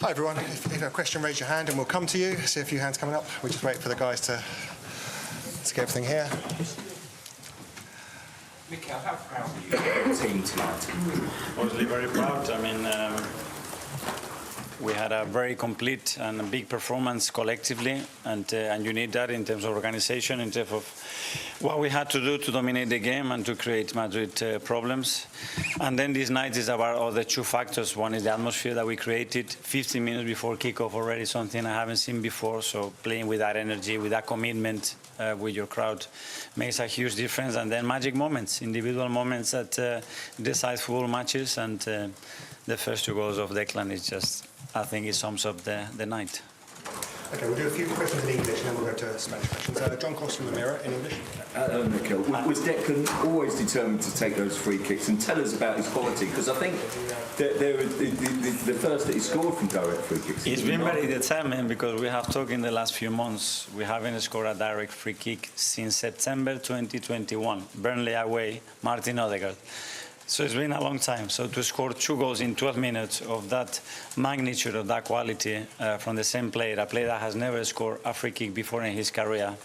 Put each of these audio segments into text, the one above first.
Hi everyone, if you have a question, raise your hand and we'll come to you. See a few hands coming up. We'll just wait for the guys to get everything here. Mikel, how proud are you of the team tonight? Obviously very proud. I mean, we had a very complete and a big performance collectively, and you need that in terms of organization, in terms of what we had to do to dominate the game and to create Madrid problems. And then this night is about all the two factors. One is the atmosphere that we created 15 minutes before kickoff already, something I haven't seen before. So playing with that energy, with that commitment with your crowd makes a huge difference. And then magic moments, individual moments that decide football matches. And the first 2 goals of Declan is just, I think it sums up the night. Okay, we'll do a few questions in English and then we'll go to Spanish questions. John Cost from the Mirror in English. Mikel, was Declan always determined to take those free kicks? And tell us about his quality, because I think the first that he scored from direct free kicks. He's been very determined, because we have talked in the last few months. We haven't scored a direct free kick since September 2021. Burnley away, Martin Odegaard. So it's been a long time. So to score 2 goals in 12 minutes of that magnitude, of that quality from the same player, a player that has never scored a free kick before in his career,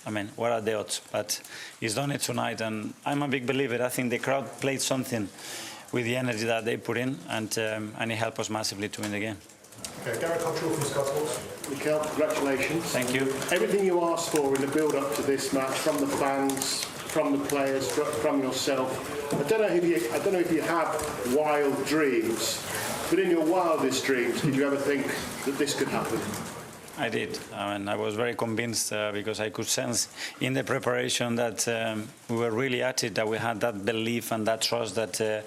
I mean, what are the odds? But he's done it tonight, and I'm a big believer. I think the crowd played something with the energy that they put in, and it helped us massively to win the game. Okay, Gareth Cottrell from Sky Sports. Mikel, congratulations. Thank you. Everything you asked for in the build-up to this match, from the fans, from the players, from yourself. I don't know if you have wild dreams, but in your wildest dreams, did you ever think that this could happen? I did. I mean, I was very convinced because I could sense in the preparation that we were really at it, that we had that belief and that trust that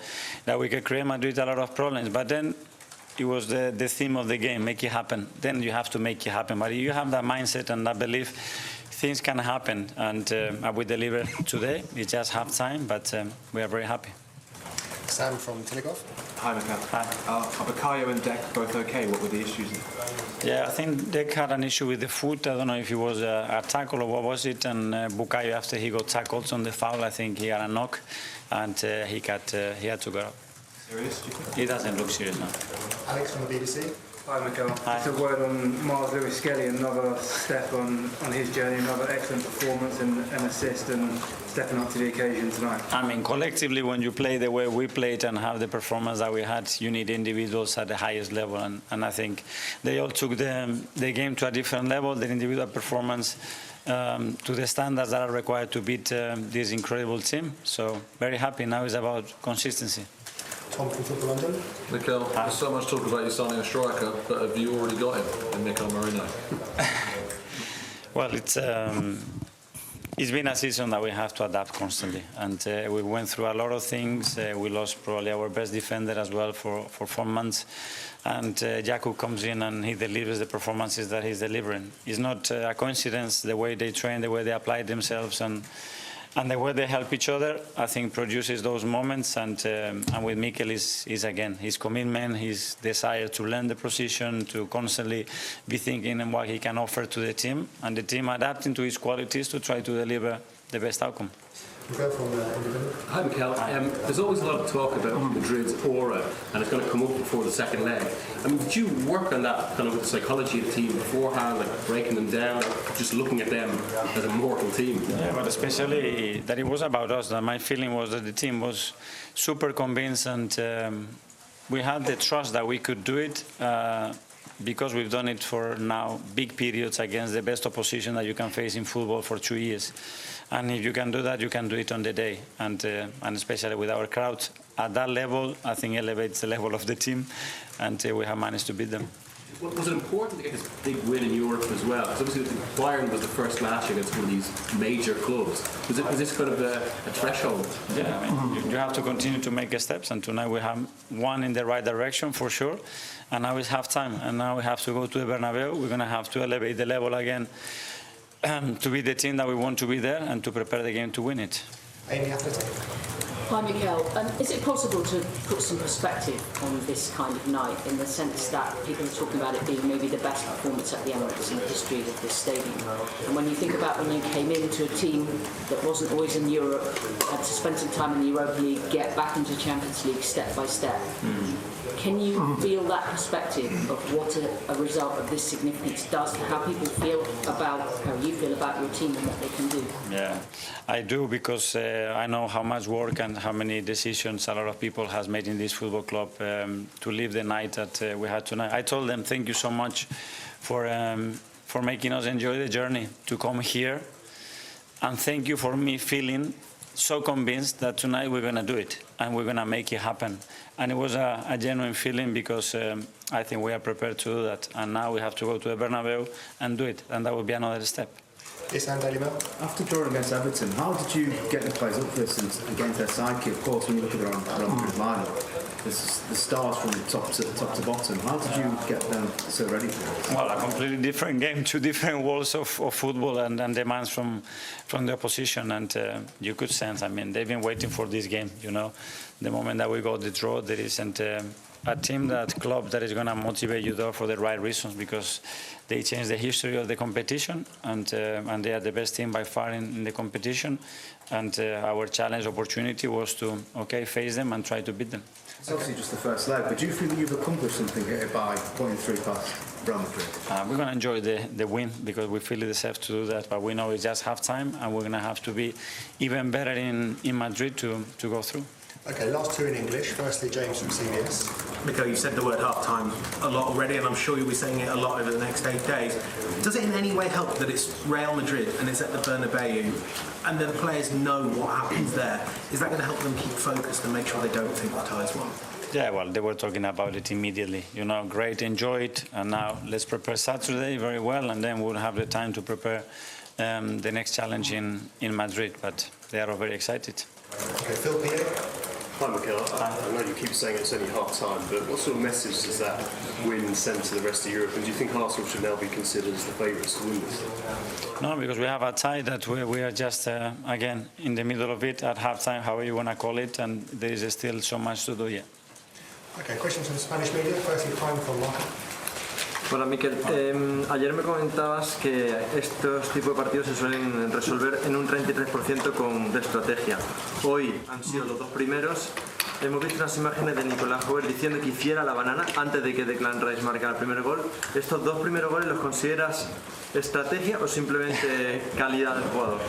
we could create Madrid a lot of problems. But then it was the theme of the game, make it happen. Then you have to make it happen. But if you have that mindset and that belief, things can happen. And we delivered today. It's just half time, but we are very happy. Sam from Telegraph. Hi, Mikel. Hi. Are Bukayo and Dek both okay? What were the issues? Yeah, I think Dek had an issue with the foot. I don't know if it was a tackle or what was it. And Bukayo, after he got tackled on the foul, I think he had a knock, and he had to go out. Serious, do you think? He doesn't look serious now. Alex from the BBC. Hi Mikel. Hi. Just a word on Miles Lewis-Skelly, another step on his journey, another excellent performance and assist, and stepping up to the occasion tonight. I mean, collectively, when you play the way we played and have the performance that we had, you need individuals at the highest level, and I think they all took the game to a different level, their individual performance to the standards that are required to beat this incredible team. So very happy. Now it's about consistency. Tom from Football London. Mikel, there's so much talk about you signing a striker, but have you already got him in Mikel Merino? Well, it's been a season that we have to adapt constantly, and we went through a lot of things. We lost probably our best defender as well for 4 months, and Jakub comes in and he delivers the performances that he's delivering. It's not a coincidence, the way they train, the way they apply themselves, and the way they help each other, I think, produces those moments. And with Mikel is again his commitment, his desire to learn the position, to constantly be thinking on what he can offer to the team, and the team adapting to his qualities to try to deliver the best outcome. Hi Mikel, there's always a lot of talk about Madrid's aura, and it's going to come up before the second leg. I mean, did you work on that kind of with the psychology of the team beforehand, like breaking them down, just looking at them as a mortal team? Yeah, but especially that it was about us. That my feeling was that the team was super convinced, and we had the trust that we could do it. Because we've done it for now big periods against the best opposition that you can face in football for 2 years. And if you can do that, you can do it on the day. And especially with our crowd at that level, I think elevates the level of the team, and we have managed to beat them. Was it important to get this big win in Europe as well? Because obviously Bayern was the first match against one of these major clubs. Was this kind of a threshold? Yeah, I mean, you have to continue to make steps, and tonight we have one in the right direction for sure. And now it's half time, and now we have to go to the Bernabeu. We're going to have to elevate the level again to be the team that we want to be there, and to prepare the game to win it. Amy Atherton. Hi, Mikel. Is it possible to put some perspective on this kind of night in the sense that people are talking about it being maybe the best performance at the Emirates in the history of this stadium? And when you think about when you came into a team that wasn't always in Europe, had to spend some time in the Europa League, get back into Champions League step by step, can you feel that perspective of what a result of this significance does to how people feel about, how you feel about your team and what they can do? Yeah, I do, because I know how much work and how many decisions a lot of people has made in this football club to live the night that we had tonight. I told them thank you so much for making us enjoy the journey to come here, and thank you for me feeling so convinced that tonight we're going to do it and we're going to make it happen. And it was a genuine feeling, because I think we are prepared to do that, and now we have to go to the Bernabeu and do it, and that would be another step. Yes, and Daily Mail. After drawing against Everton, how did you get the players up for this and against their psyche? Of course, when you look at their Real Madrid lineup, there's the stars from top to bottom. How did you get them so ready for this? Well, a completely different game, two different worlds of football and demands from the opposition, and you could sense, I mean, they've been waiting for this game, you know. The moment that we got the draw, there isn't a team, that club, that is going to motivate you there for the right reasons, because they changed the history of the competition, and they are the best team by far in the competition, and our challenge opportunity was to face them and try to beat them. It's obviously just the first leg, but do you feel that you've accomplished something here by putting through past Real Madrid? We're going to enjoy the win, because we feel it deserves to do that, but we know it's just half-time, and we're going to have to be even better in Madrid to go through. Okay, last two in English. Firstly, James from CBS. Mikel, you said the word half-time a lot already, and I'm sure you'll be saying it a lot over the next 8 days. Does it in any way help that it's Real Madrid and it's at the Bernabeu, and the players know what happens there? Is that going to help them keep focused and make sure they don't think the tie's won? Yeah, well, they were talking about it immediately. You know, great, enjoy it, and now let's prepare Saturday very well, and then we'll have the time to prepare the next challenge in Madrid. But they are all very excited. Okay, Phil Pierre. Hi, Mikel. I know you keep saying it's only half-time, but what sort of message does that win send to the rest of Europe? And do you think Arsenal should now be considered as the favourites to win this? No, because we have a tie that we are just, again, in the middle of it, at half-time, however you want to call it, and there is still so much to do yet. Okay, questions from the Spanish media. Firstly, time for Marco. Hola Mikel, ayer me comentabas que estos tipos de partidos se suelen resolver en un 33% de estrategia. Hoy han sido los dos primeros. Hemos visto unas imágenes de Nicolás Jover diciendo que hiciera la banana antes de que Declan Rice marcara el primer gol. ¿Estos dos primeros goles los consideras estrategia o simplemente calidad del jugador?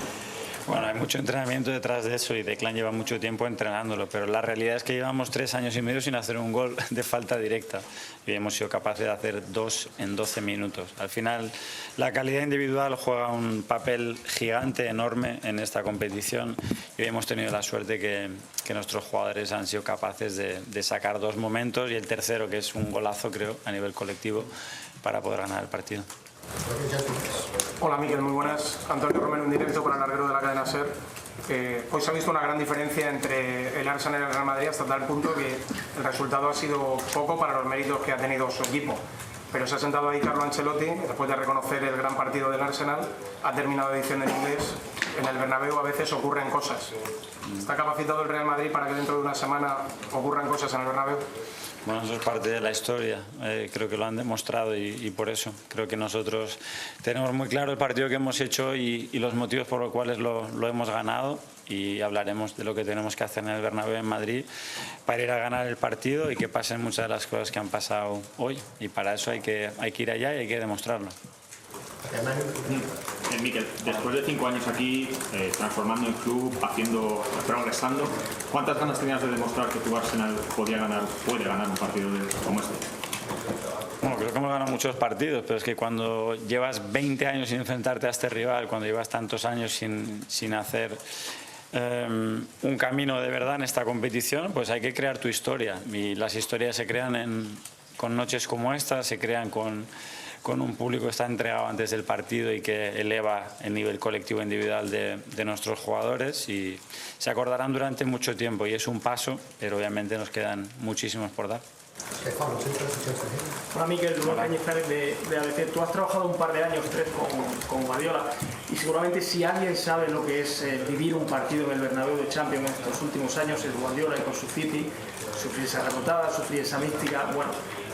Bueno, hay mucho entrenamiento detrás de eso, y Declan lleva mucho tiempo entrenándolo, pero la realidad es que llevamos 3 años y medio sin hacer un gol de falta directa, y hemos sido capaces de hacer 2 en 12 minutos. Al final, la calidad individual juega un papel gigante, enorme en esta competición, y hoy hemos tenido la suerte que nuestros jugadores han sido capaces de sacar 2 momentos, y el tercero, que es un golazo, creo, a nivel colectivo, para poder ganar el partido. Hola Mikel, muy buenas. Antonio Romero en directo para el larguero de la cadena SER. Hoy se ha visto una gran diferencia entre el Arsenal y el Real Madrid, hasta tal punto que el resultado ha sido poco para los méritos que ha tenido su equipo. Pero se ha sentado ahí Carlo Ancelotti, después de reconocer el gran partido del Arsenal, ha terminado diciendo en inglés: en el Bernabéu a veces ocurren cosas. ¿Está capacitado el Real Madrid para que dentro de una semana ocurran cosas en el Bernabéu? Bueno, eso es parte de la historia, creo que lo han demostrado, y por eso creo que nosotros tenemos muy claro el partido que hemos hecho y los motivos por los cuales lo hemos ganado, y hablaremos de lo que tenemos que hacer en el Bernabéu en Madrid para ir a ganar el partido y que pasen muchas de las cosas que han pasado hoy, y para eso hay que ir allá y hay que demostrarlo. Mikel, después de 5 años aquí, transformando el club, progresando, ¿cuántas ganas tenías de demostrar que tu Arsenal puede ganar un partido como este? Bueno, creo que hemos ganado muchos partidos, pero es que cuando llevas 20 años sin enfrentarte a este rival, cuando llevas tantos años sin hacer un camino de verdad en esta competición, pues hay que crear tu historia, y las historias se crean con noches como esta, se crean con un público que está entregado antes del partido y que eleva el nivel colectivo e individual de nuestros jugadores, y se acordarán durante mucho tiempo, y es un paso, pero obviamente nos quedan muchísimos por dar. Hola Miquel, Rubén Cañizares de ABC. Tú has trabajado un par de años, 3, con Guardiola y seguramente si alguien sabe lo que es vivir un partido en el Bernabéu de Champions en estos últimos años es Guardiola y con su City, sufrir esa remontada, sufrir esa mística. Bueno,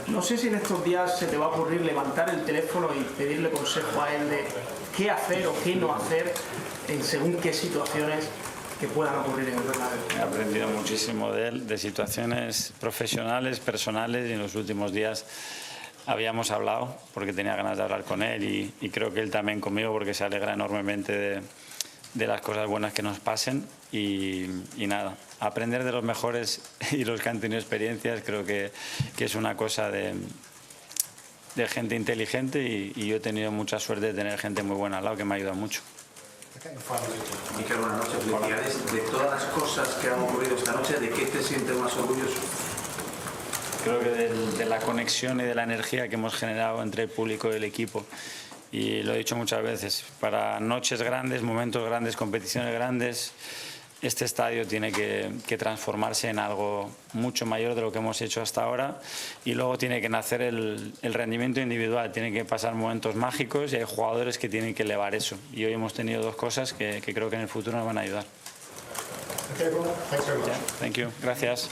no sé si en estos días se te va a ocurrir levantar el teléfono y pedirle consejo a él de qué hacer o qué no hacer en según qué situaciones que puedan ocurrir en el Bernabéu. He aprendido muchísimo de él, de situaciones profesionales, personales, y en los últimos días habíamos hablado porque tenía ganas de hablar con él y creo que él también conmigo porque se alegra enormemente de las cosas buenas que nos pasen y nada, aprender de los mejores y los que han tenido experiencias creo que es una cosa de gente inteligente y yo he tenido mucha suerte de tener gente muy buena al lado que me ha ayudado mucho. Miquel, buenas noches, felicidades. De todas las cosas que han ocurrido esta noche, ¿de qué te sientes más orgulloso? Creo que de la conexión y de la energía que hemos generado entre el público y el equipo. Y lo he dicho muchas veces, para noches grandes, momentos grandes, competiciones grandes, este estadio tiene que transformarse en algo mucho mayor de lo que hemos hecho hasta ahora y luego tiene que nacer el rendimiento individual, tiene que pasar momentos mágicos y hay jugadores que tienen que elevar eso. Y hoy hemos tenido dos cosas que creo que en el futuro nos van a ayudar. Okay, well, thanks very much. Thank you. Gracias.